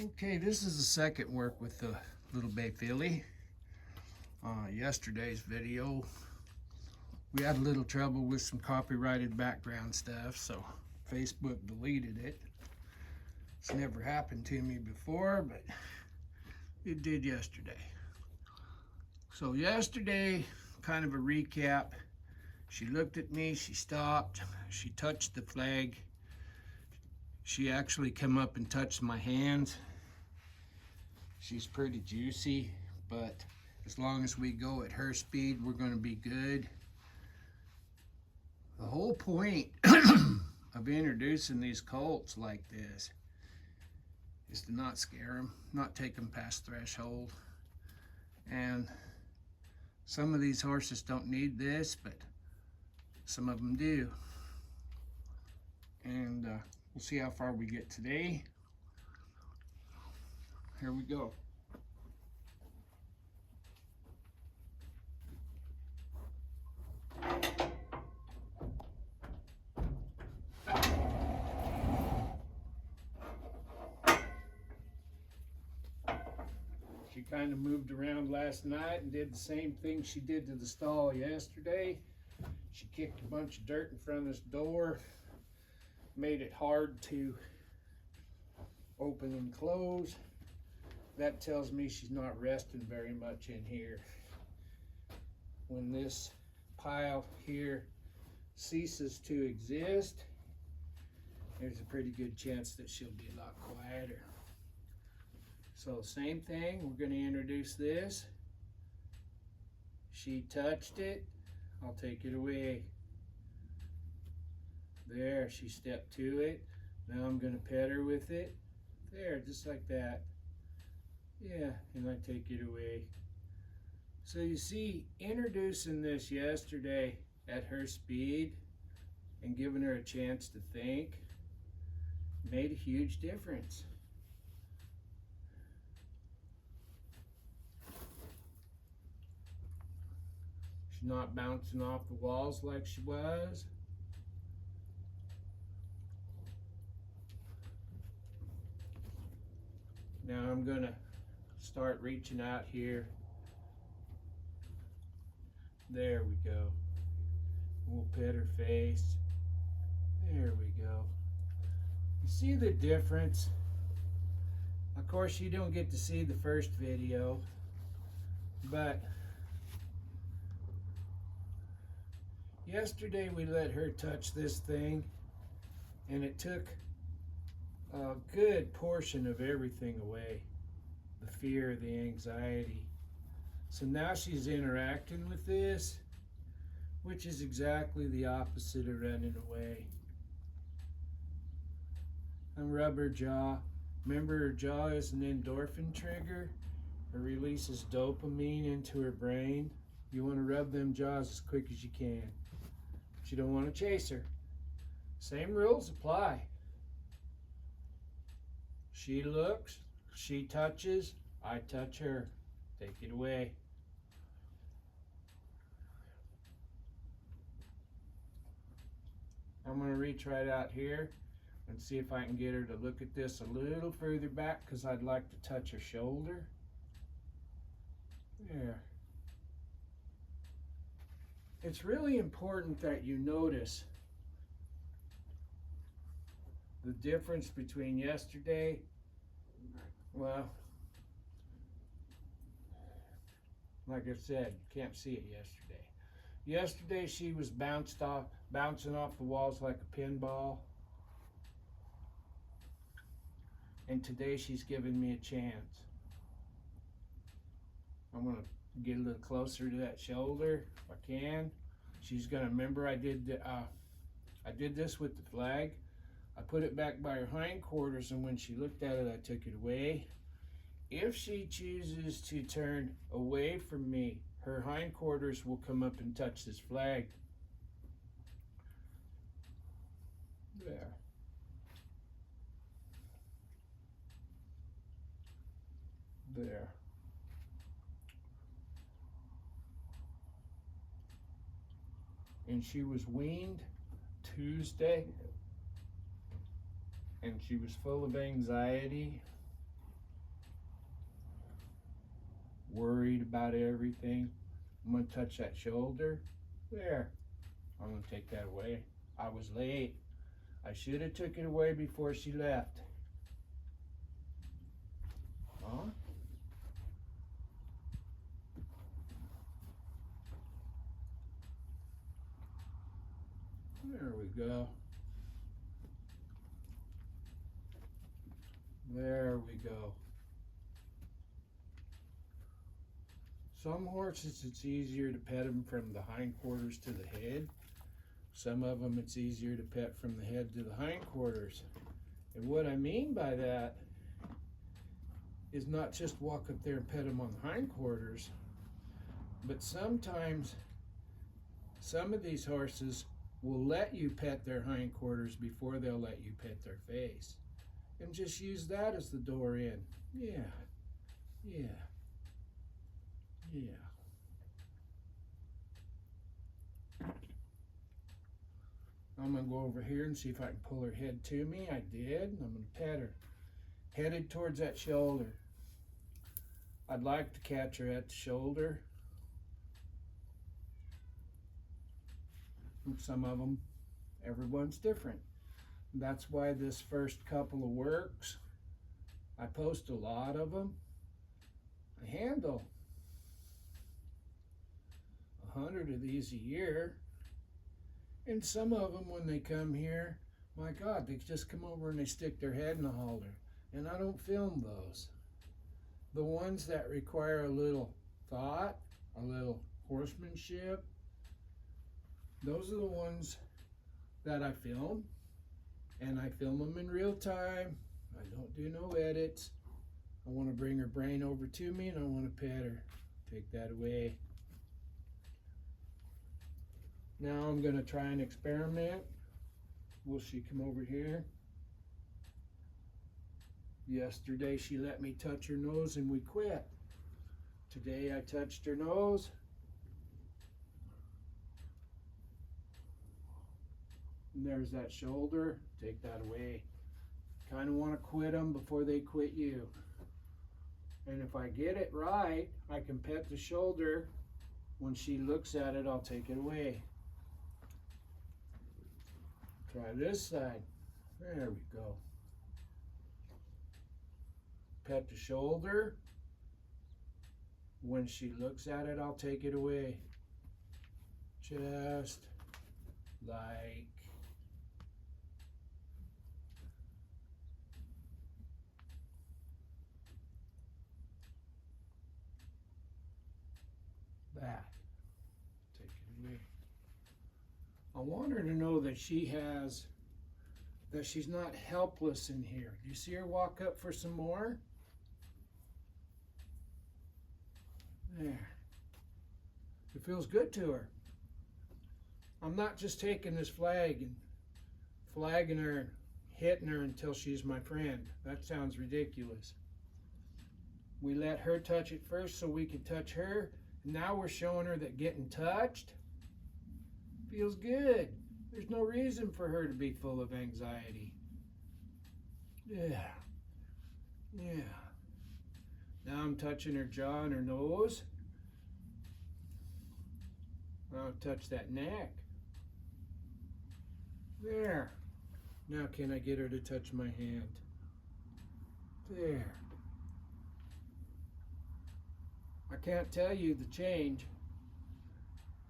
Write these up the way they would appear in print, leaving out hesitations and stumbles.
Okay, this is the second work with the little bay filly. Yesterday's video, we had a little trouble with some copyrighted background stuff, so Facebook deleted it. It's never happened to me before, but it did yesterday. So yesterday, kind of a recap. She looked at me, she stopped, she touched the flag. She actually come up and touched my hands. She's pretty juicy, but as long as we go at her speed, we're going to be good. The whole point of introducing these colts like this is to not scare them, not take them past threshold. And some of these horses don't need this, but some of them do. And we'll see how far we get today. Here we go. She kind of moved around last night and did the same thing she did to the stall yesterday. She kicked a bunch of dirt in front of this door, made it hard to open and close. That tells me she's not resting very much in here. When this pile here ceases to exist, there's a pretty good chance that she'll be a lot quieter. So same thing, we're going to introduce this. She touched it, I'll take it away. There, she stepped to it. Now I'm going to pet her with it. There, just like that. Yeah, and I take it away. So you see, introducing this yesterday at her speed and giving her a chance to think made a huge difference. She's not bouncing off the walls like she was. Now I'm gonna start reaching out here. There we go. We'll pet her face. There we go. You see the difference? Of course, you don't get to see the first video, but yesterday we let her touch this thing, and it took a good portion of everything away. The fear, the anxiety. So now she's interacting with this, which is exactly the opposite of running away. And rub her jaw. Remember, her jaw is an endorphin trigger. It releases dopamine into her brain. You want to rub them jaws as quick as you can. But you don't want to chase her. Same rules apply. She looks, she touches, I touch her. Take it away. I'm going to reach right out here and see if I can get her to look at this a little further back, because I'd like to touch her shoulder. There. It's really important that you notice the difference between yesterday. Well, like I said, you can't see it yesterday. Yesterday she was bouncing off the walls like a pinball. And today she's giving me a chance. I'm gonna get a little closer to that shoulder if I can. She's gonna remember I did this with the flag. I put it back by her hindquarters, and when she looked at it, I took it away. If she chooses to turn away from me, her hindquarters will come up and touch this flag. There. There. And she was weaned Tuesday, and she was full of anxiety. worried about everything. I'm gonna touch that shoulder. There. I'm gonna take that away. I was late. I should have took it away before she left. Huh? There we go. There we go. Some horses, it's easier to pet them from the hindquarters to the head. Some of them, it's easier to pet from the head to the hindquarters. And what I mean by that is not just walk up there and pet them on the hindquarters, but sometimes some of these horses will let you pet their hindquarters before they'll let you pet their face. And just use that as the door in. Yeah, yeah, yeah. I'm gonna go over here and see if I can pull her head to me. I did. I'm gonna pet her. Headed towards that shoulder. I'd like to catch her at the shoulder. Some of them, everyone's different. That's why this first couple of works, I post a lot of them. I handle 100 of these a year. And some of them, when they come here, my God, they just come over and they stick their head in the halter. And I don't film those. The ones that require a little thought, a little horsemanship, those are the ones that I film. And I film them in real time. I don't do no edits. I want to bring her brain over to me and I want to pet her. Take that away. Now I'm going to try an experiment. Will she come over here? Yesterday she let me touch her nose and we quit. Today I touched her nose. And there's that shoulder. Take that away. Kind of want to quit them before they quit you. And if I get it right, I can pet the shoulder. When she looks at it, I'll take it away. Try this side. There we go. Pet the shoulder. When she looks at it, I'll take it away. Just like that. Take it away. I want her to know that she's not helpless in here. Do you see her walk up for some more? There. It feels good to her. I'm not just taking this flag and flagging her and hitting her until she's my friend. That sounds ridiculous. We let her touch it first so we could touch her. Now we're showing her that getting touched feels good. There's no reason for her to be full of anxiety. Yeah. Yeah. Now I'm touching her jaw and her nose. I'll touch that neck. There. Now can I get her to touch my hand? There. I can't tell you the change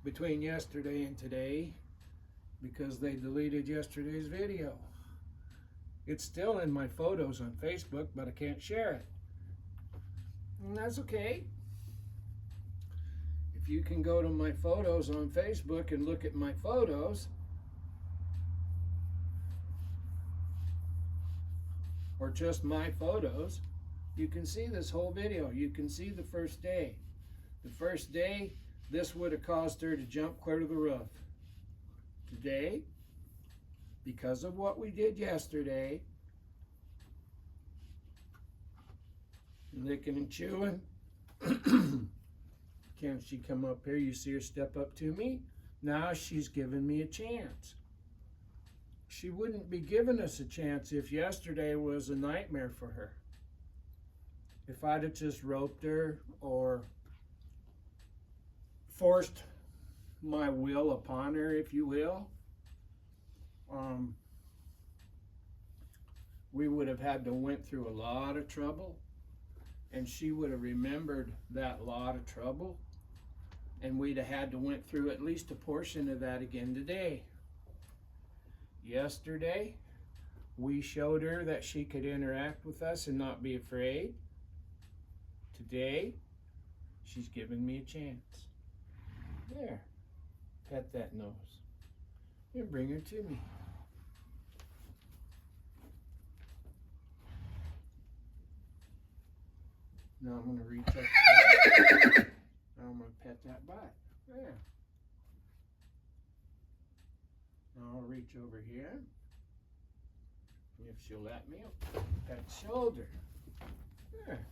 between yesterday and today because they deleted yesterday's video. It's still in my photos on Facebook, but I can't share it. And that's okay. If you can go to my photos on Facebook and look at my photos, or just my photos, you can see this whole video. You can see the first day. The first day, this would have caused her to jump clear to the roof. Today, because of what we did yesterday, licking and chewing, can she come up here? You see her step up to me? Now she's giving me a chance. She wouldn't be giving us a chance if yesterday was a nightmare for her. If I'd have just roped her or forced my will upon her, if you will, we would have had to went through a lot of trouble, and she would have remembered that lot of trouble, and we'd have had to went through at least a portion of that again today. Yesterday, we showed her that she could interact with us and not be afraid. Today, she's given me a chance. There, pet that nose and bring her to me. Now I'm going to reach up. Now I'm going to pet that butt. There. Now I'll reach over here. If she'll let me, I'll pet the shoulder. There.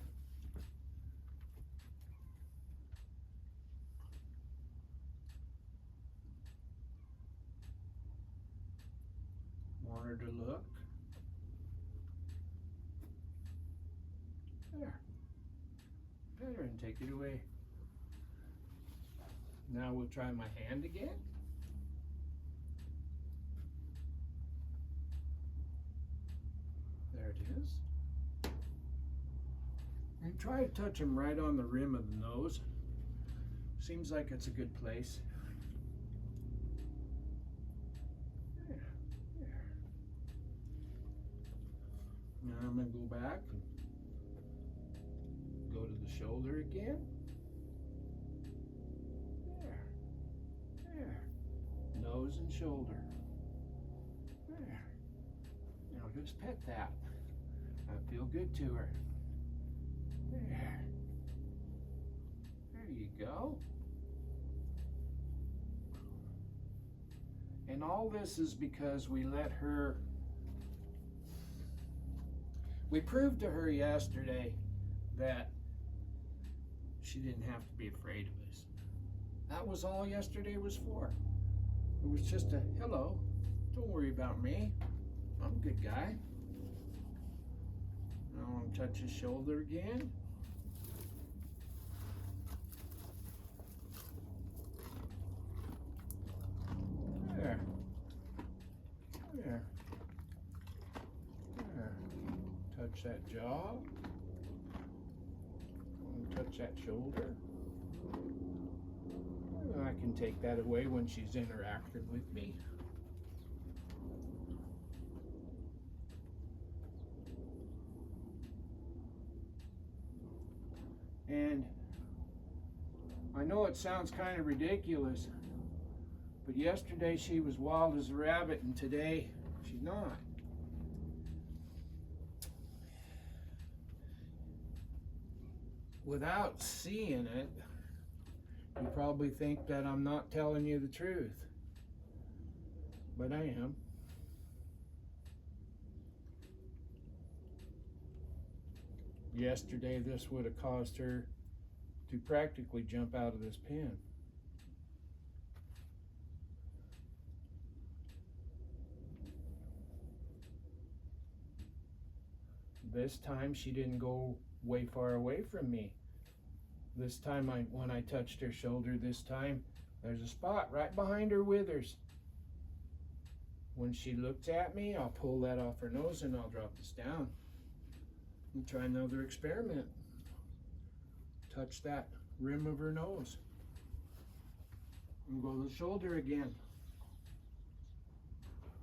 Want her to look. There. Pet her and take it away. Now we'll try my hand again. There it is. And try to touch him right on the rim of the nose. Seems like it's a good place. There, there. Now I'm going to go back and go to the shoulder again. There, there. Nose and shoulder. There. Now just pet that. I feel good to her. There. There you go. And all this is because we let her, we proved to her yesterday that she didn't have to be afraid of us. That was all yesterday was for. It was just a, hello, don't worry about me. I'm a good guy. Now I'll touch his shoulder again. There. There. There. Touch that jaw. Touch that shoulder. I can take that away when she's interacting with me. And I know it sounds kind of ridiculous, but yesterday she was wild as a rabbit, and today she's not. Without seeing it, you probably think that I'm not telling you the truth, but I am. Yesterday, this would have caused her to practically jump out of this pen. This time, she didn't go way far away from me. This time, when I touched her shoulder this time, there's a spot right behind her withers. When she looks at me, I'll pull that off her nose and I'll drop this down. And try another experiment. Touch that rim of her nose. And go to the shoulder again.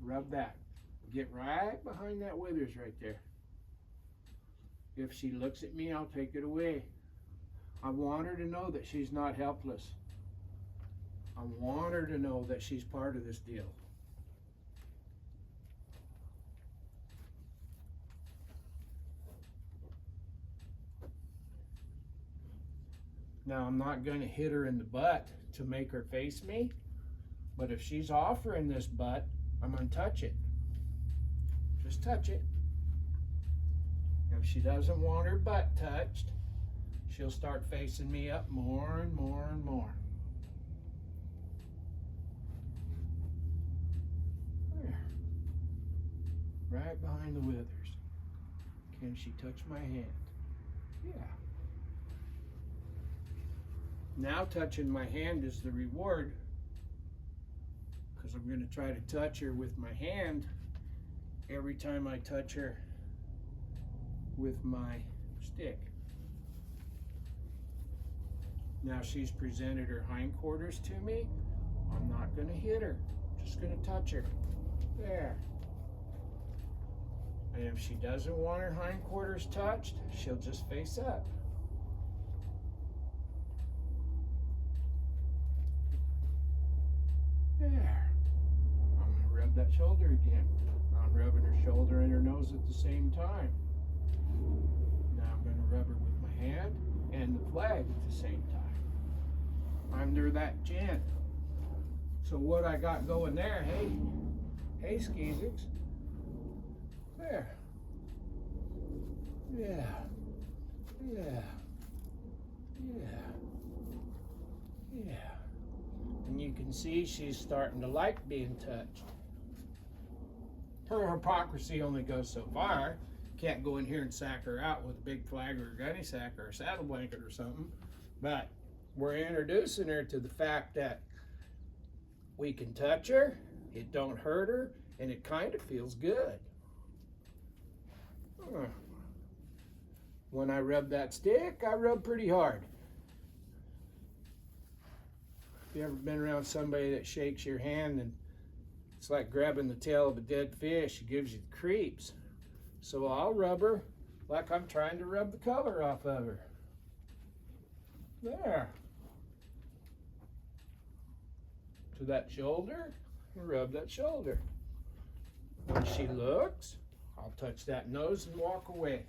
Rub that. Get right behind that withers right there. If she looks at me, I'll take it away. I want her to know that she's not helpless. I want her to know that she's part of this deal. Now, I'm not going to hit her in the butt to make her face me, but if she's offering this butt, I'm going to touch it. Just touch it. If she doesn't want her butt touched, she'll start facing me up more and more and more. There. Right behind the withers. Can she touch my hand? Yeah. Now touching my hand is the reward, because I'm going to try to touch her with my hand every time I touch her with my stick. Now she's presented her hindquarters to me. I'm not going to hit her, just going to touch her. There. And if she doesn't want her hindquarters touched, she'll just face up. There. I'm going to rub that shoulder again. I'm rubbing her shoulder and her nose at the same time. Now I'm going to rub her with my hand and the flag at the same time. Under that chin. So what I got going there, hey Skeezix. There. Yeah. Yeah. Yeah. Yeah. And you can see she's starting to like being touched. Her hypocrisy only goes so far. Can't go in here and sack her out with a big flag or a gunny sack or a saddle blanket or something. But we're introducing her to the fact that we can touch her, it don't hurt her, and it kind of feels good. When I rub that stick, I rub pretty hard. If you ever been around somebody that shakes your hand and it's like grabbing the tail of a dead fish, it gives you the creeps. So I'll rub her like I'm trying to rub the color off of her. There. To that shoulder, and rub that shoulder. When she looks, I'll touch that nose and walk away.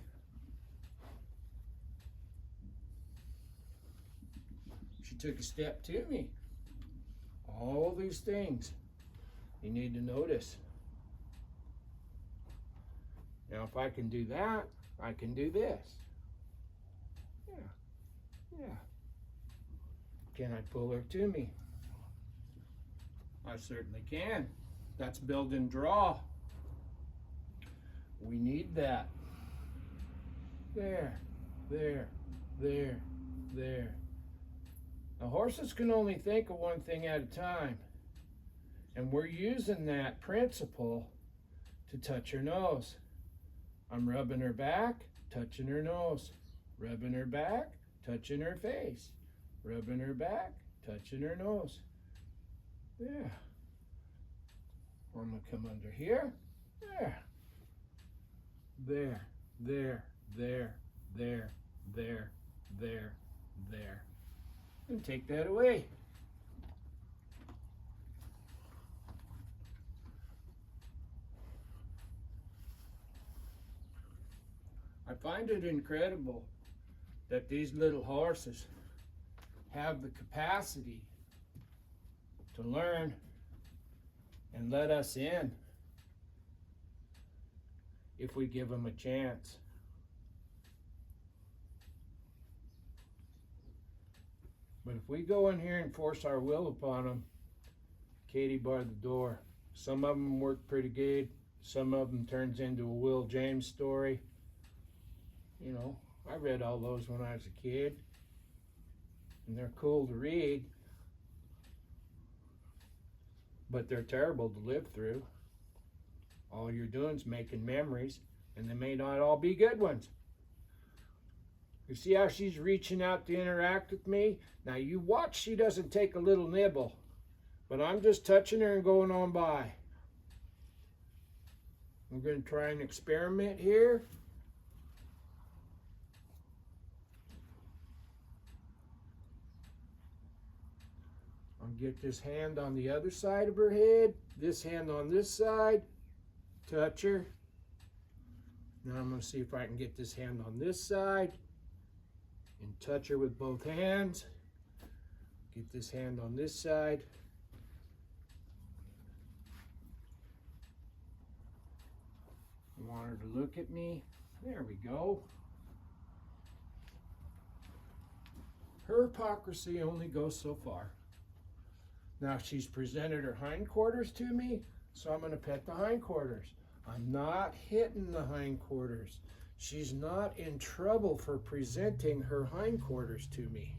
She took a step to me. All these things you need to notice. Now if I can do that, I can do this. Yeah. Can I pull her to me? I certainly can. That's build and draw. We need that. There. Now horses can only think of one thing at a time. And we're using that principle to touch her nose. I'm rubbing her back, touching her nose. Rubbing her back, touching her face. Rubbing her back, touching her nose. Yeah. I'm going to come under here. There. And take that away. I find it incredible that these little horses have the capacity to learn and let us in if we give them a chance. But if we go in here and force our will upon them, Katie barred the door. Some of them work pretty good. Some of them turns into a Will James story. You know, I read all those when I was a kid, and they're cool to read, but they're terrible to live through. All you're doing is making memories, and they may not all be good ones. You see how she's reaching out to interact with me? Now you watch she doesn't take a little nibble, but I'm just touching her and going on by. We're going to try an experiment here. I'll get this hand on the other side of her head, this hand on this side, touch her. Now I'm going to see if I can get this hand on this side and touch her with both hands. Get this hand on this side. I want her to look at me. There we go. Her hypocrisy only goes so far. Now she's presented her hindquarters to me, so I'm going to pet the hindquarters. I'm not hitting the hindquarters. She's not in trouble for presenting her hindquarters to me.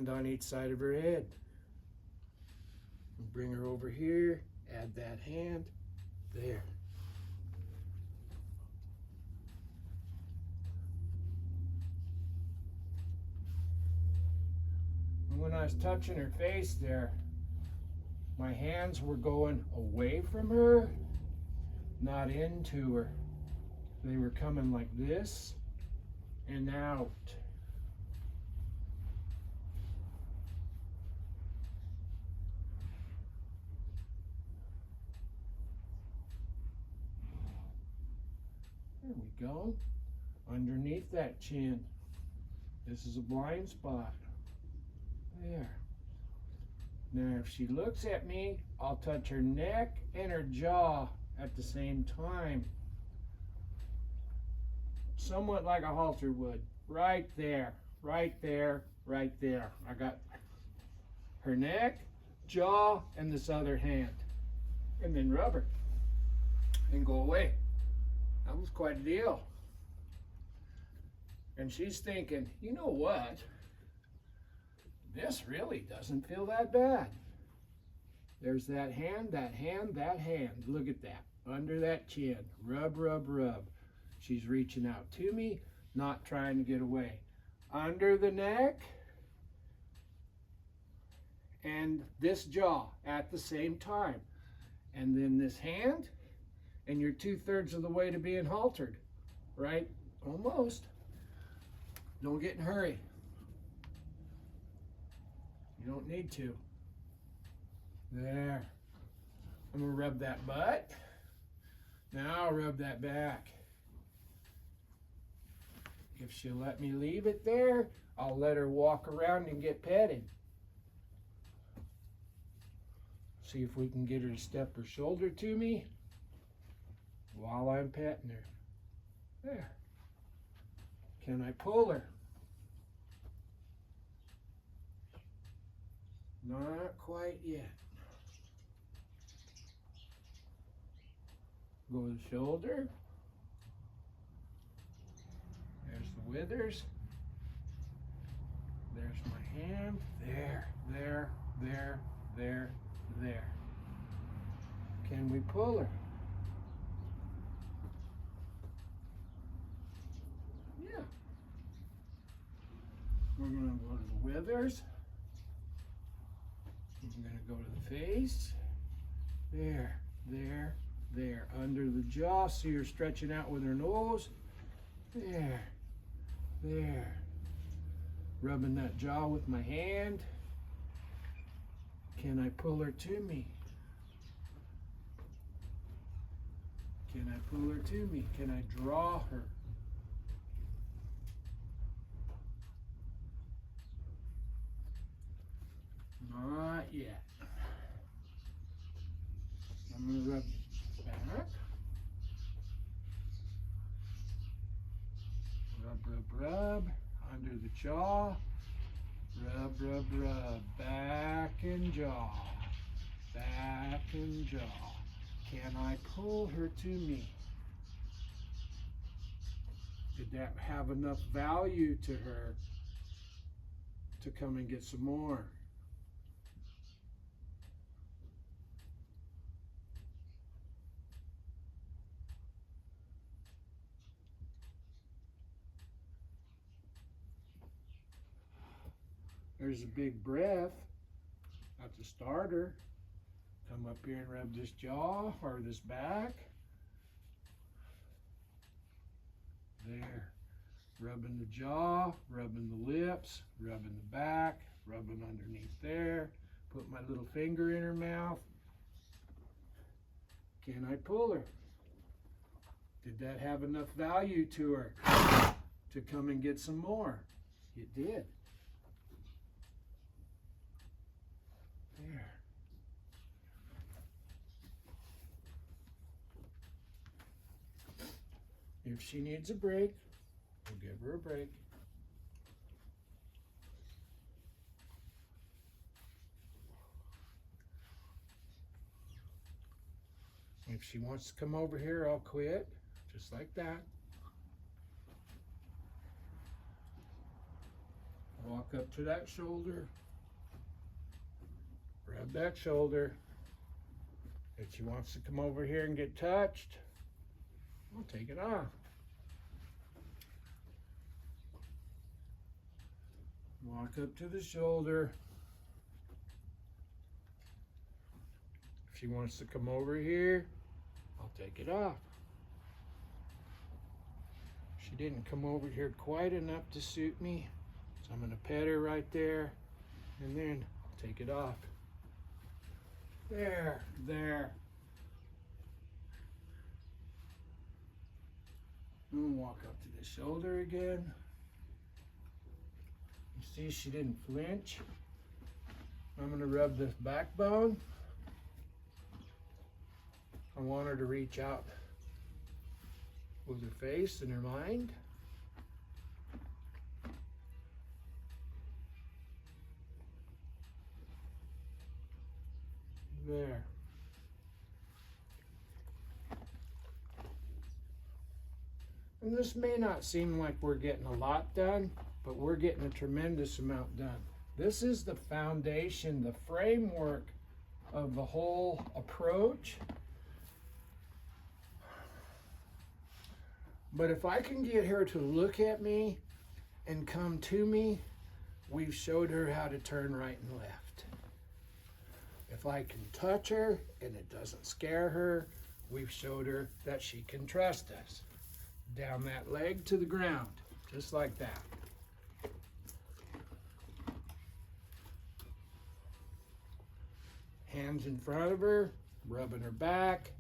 hand on each side of her head. Bring her over here, add that hand, there. And when I was touching her face there, my hands were going away from her, not into her. They were coming like this and out. There we go. Underneath that chin. This is a blind spot. There. Now if she looks at me, I'll touch her neck and her jaw at the same time. Somewhat like a halter would. Right there, right there, right there. I got her neck, jaw, and this other hand. And then rub her and go away. That was quite a deal. And she's thinking, you know what? This really doesn't feel that bad. There's that hand, that hand, that hand. Look at that. Under that chin. Rub, rub, rub. She's reaching out to me, not trying to get away. Under the neck and this jaw at the same time. And then this hand, and you're 2/3 of the way to being haltered. Right? Almost. Don't get in a hurry. You don't need to. There. I'm going to rub that butt. Now I'll rub that back. If she'll let me leave it there, I'll let her walk around and get petted. See if we can get her to step her shoulder to me while I'm petting her. There. Can I pull her? Not quite yet. Go to the shoulder. There's the withers. There's my hand. There, there, there, there, there. Can we pull her? Yeah. We're going to go to the withers. I'm going to go to the face. There, there, there. Under the jaw. See her stretching out with her nose. There, there. Rubbing that jaw with my hand. Can I pull her to me? Can I pull her to me? Can I draw her? Not yet. I'm going to rub back. Rub, rub, rub. Under the jaw. Rub, rub, rub. Back and jaw. Back and jaw. Can I pull her to me? Did that have enough value to her to come and get some more? There's a big breath. That's a starter. Come up here and rub this jaw or this back. There. Rubbing the jaw, rubbing the lips, rubbing the back, rubbing underneath there. Put my little finger in her mouth. Can I pull her? Did that have enough value to her to come and get some more? It did. There. If she needs a break, we'll give her a break. If she wants to come over here, I'll quit, just like that. Walk up to that shoulder. Rub that shoulder. If she wants to come over here and get touched, I'll take it off. Walk up to the shoulder. If she wants to come over here, I'll take it off. She didn't come over here quite enough to suit me, so I'm going to pet her right there, and then I'll take it off. There. And walk up to the shoulder again. You see she didn't flinch. I'm going to rub this backbone. I want her to reach out with her face and her mind. There. And this may not seem like we're getting a lot done, but we're getting a tremendous amount done. This is the foundation, the framework of the whole approach. But if I can get her to look at me and come to me, we've showed her how to turn right and left. If I can touch her and it doesn't scare her, we've showed her that she can trust us. Down that leg to the ground, just like that. Hands in front of her, rubbing her back.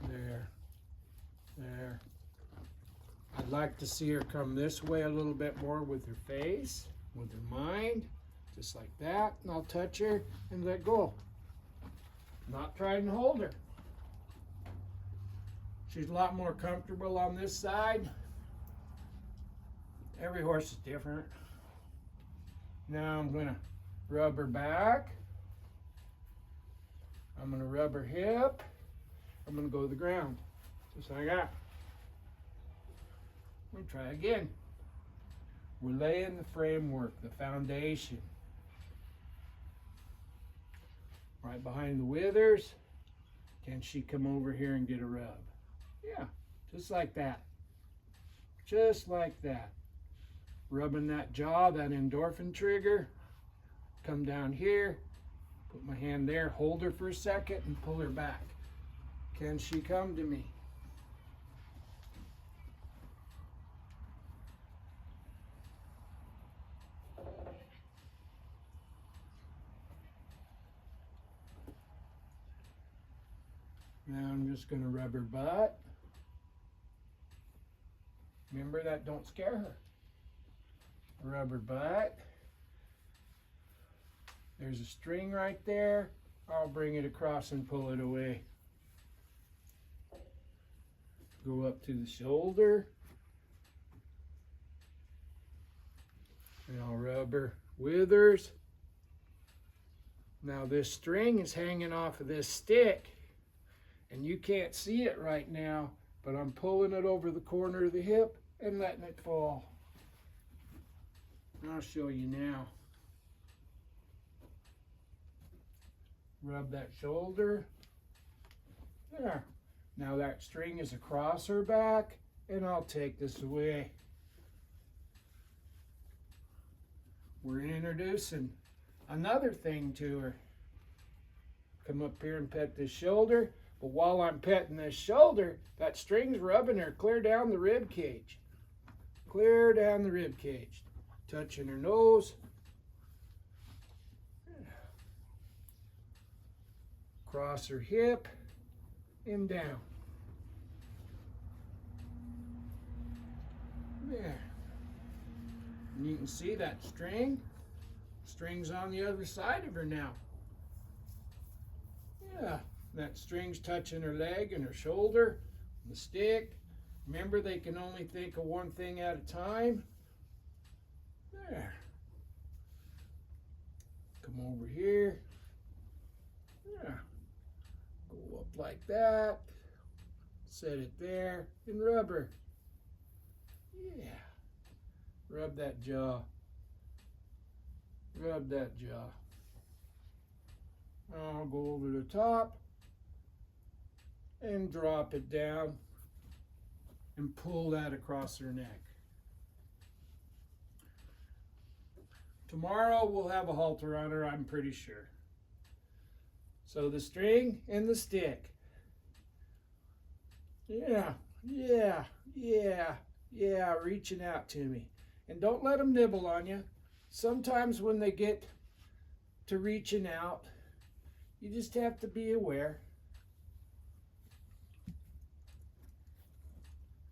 There. I'd like to see her come this way a little bit more with her face, with her mind, just like that. And I'll touch her and let go. Not try and hold her. She's a lot more comfortable on this side. Every horse is different. Now I'm going to rub her back. I'm going to rub her hip. I'm going to go to the ground, just like that. We'll try again. We're laying the framework, the foundation. Right behind the withers. Can she come over here and get a rub? Yeah, just like that. Just like that. Rubbing that jaw, that endorphin trigger. Come down here, put my hand there, hold her for a second and pull her back. Can she come to me? Now I'm just going to rub her butt. Remember that, don't scare her. Rub her butt. There's a string right there. I'll bring it across and pull it away. Go up to the shoulder. And I'll rub her withers. Now this string is hanging off of this stick. And you can't see it right now, but I'm pulling it over the corner of the hip and letting it fall. I'll show you now. Rub that shoulder. There. Now that string is across her back, and I'll take this away. We're introducing another thing to her. Come up here and pet this shoulder. But while I'm petting this shoulder, that string's rubbing her clear down the rib cage. Clear down the rib cage. Touching her nose. Across her hip and down. There. And you can see that string. String's on the other side of her now. Yeah. That string's touching her leg and her shoulder, the stick. Remember, they can only think of one thing at a time. There. Come over here. Yeah. Go up like that. Set it there and rub her. Yeah. Rub that jaw. Rub that jaw. I'll go over the top and drop it down and pull that across her neck. Tomorrow we'll have a halter on her, I'm pretty sure. So the string and the stick. Yeah, reaching out to me. And don't let them nibble on you. Sometimes when they get to reaching out, you just have to be aware.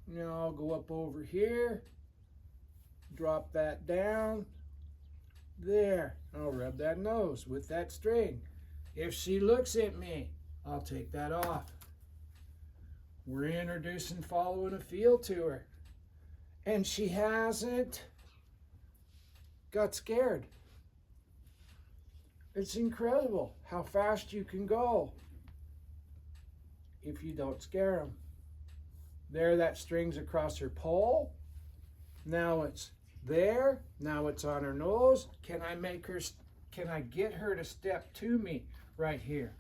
Now I'll go up over here, drop that down. There, I'll rub that nose with that string. If she looks at me, I'll take that off. We're introducing following a feel to her. And she hasn't got scared. It's incredible how fast you can go if you don't scare them. There, that string's across her pole. Now it's there. Now it's on her nose. Can I get her to step to me right here?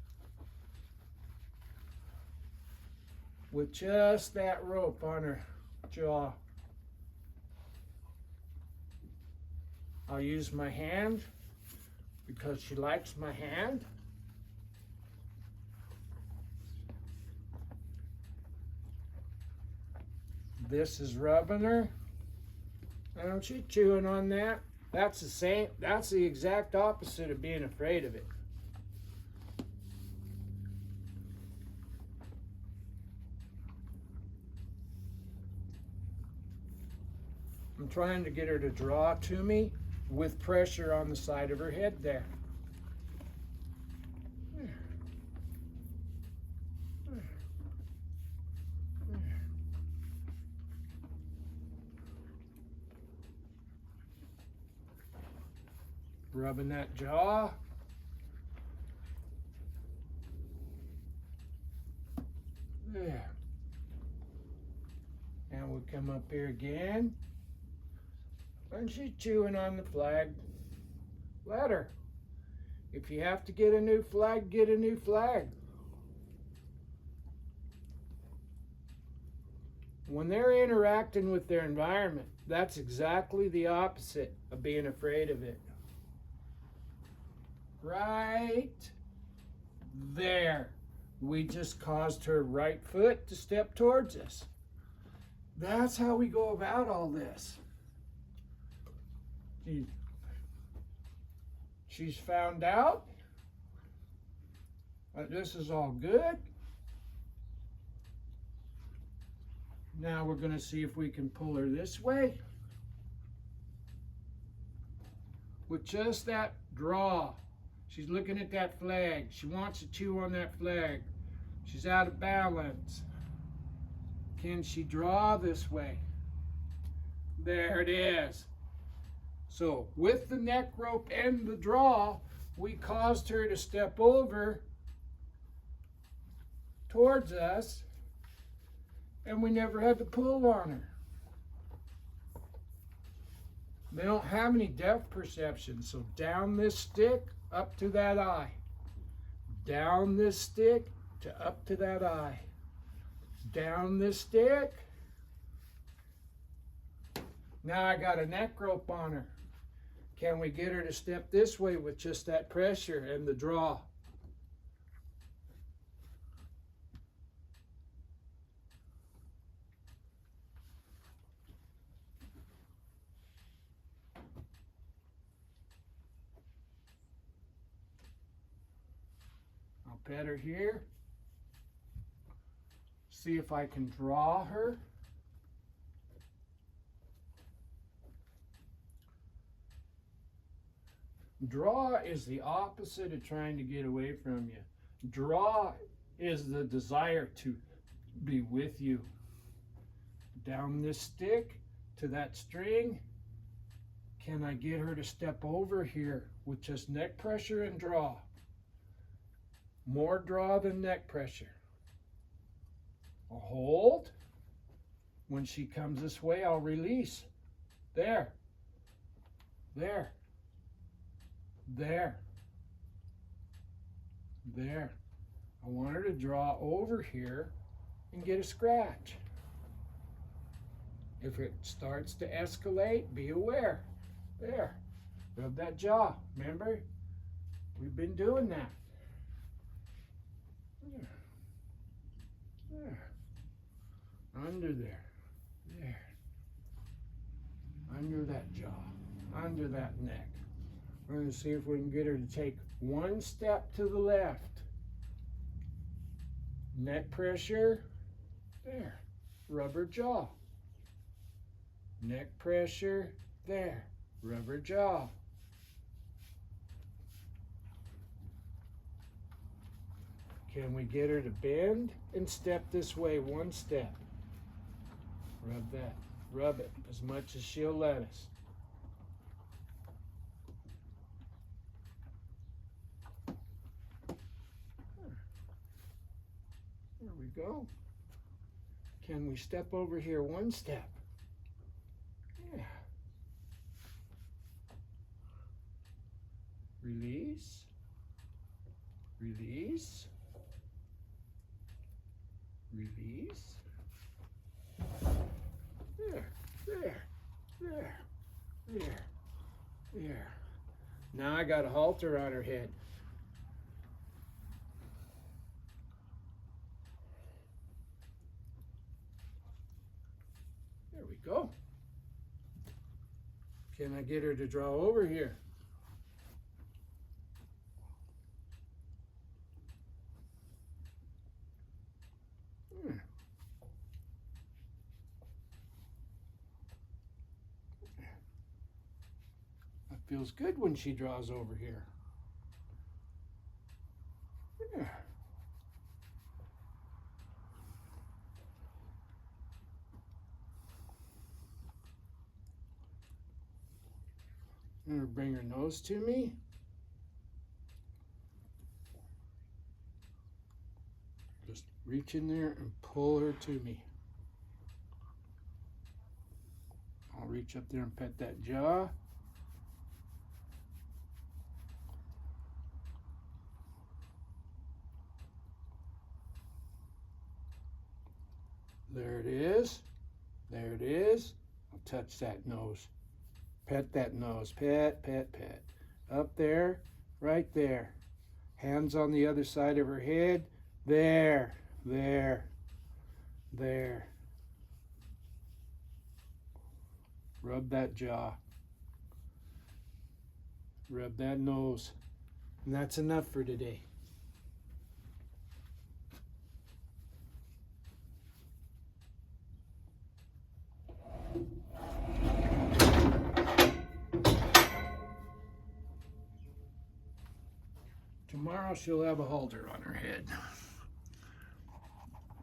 With just that rope on her jaw. I'll use my hand because she likes my hand. This is rubbing her. And she's chewing on that. That's the exact opposite of being afraid of it. I'm trying to get her to draw to me with pressure on the side of her head there. Rubbing that jaw. There. And we'll come up here again. And she's chewing on the flag. Let her. If you have to get a new flag, get a new flag. When they're interacting with their environment, that's exactly the opposite of being afraid of it. Right there. We just caused her right foot to step towards us. That's how we go about all this. She's found out that this is all good. Now we're going to see if we can pull her this way with just that draw. She's looking at that flag. She wants to chew on that flag. She's out of balance. Can she draw this way? There it is. So with the neck rope and the draw, we caused her to step over towards us, and we never had to pull on her. They don't have any depth perception, so down this stick, up to that eye. Down this stick to up to that eye. Down this stick. Now I got a neck rope on her. Can we get her to step this way with just that pressure and the draw? I'll pet her here. See if I can draw her. Draw is the opposite of trying to get away from you. Draw is the desire to be with you. Down this stick to that string. Can I get her to step over here with just neck pressure and draw? More draw than neck pressure. I'll hold. When she comes this way, I'll release. There. There. There. There. I want her to draw over here and get a scratch. If it starts to escalate, be aware. There. Rub that jaw. Remember? We've been doing that. There. There. Under there. There. Under that jaw. Under that neck. We're going to see if we can get her to take one step to the left. Neck pressure. There. Rub her jaw. Neck pressure. There. Rub her jaw. Can we get her to bend and step this way one step? Rub that. Rub it as much as she'll let us. There we go. Can we step over here one step? Yeah. Release. Release. Release. There, there, there, there, there. Now I got a halter on her head. There we go. Can I get her to draw over here? Feels good when she draws over here. Yeah. I'm gonna bring her nose to me. Just reach in there and pull her to me. I'll reach up there and pet that jaw. There it is. There it is. I'll touch that nose. Pet that nose. Pet, pet, pet. Up there, right there. Hands on the other side of her head. There, there, there. Rub that jaw. Rub that nose. And that's enough for today. Tomorrow she'll have a halter on her head.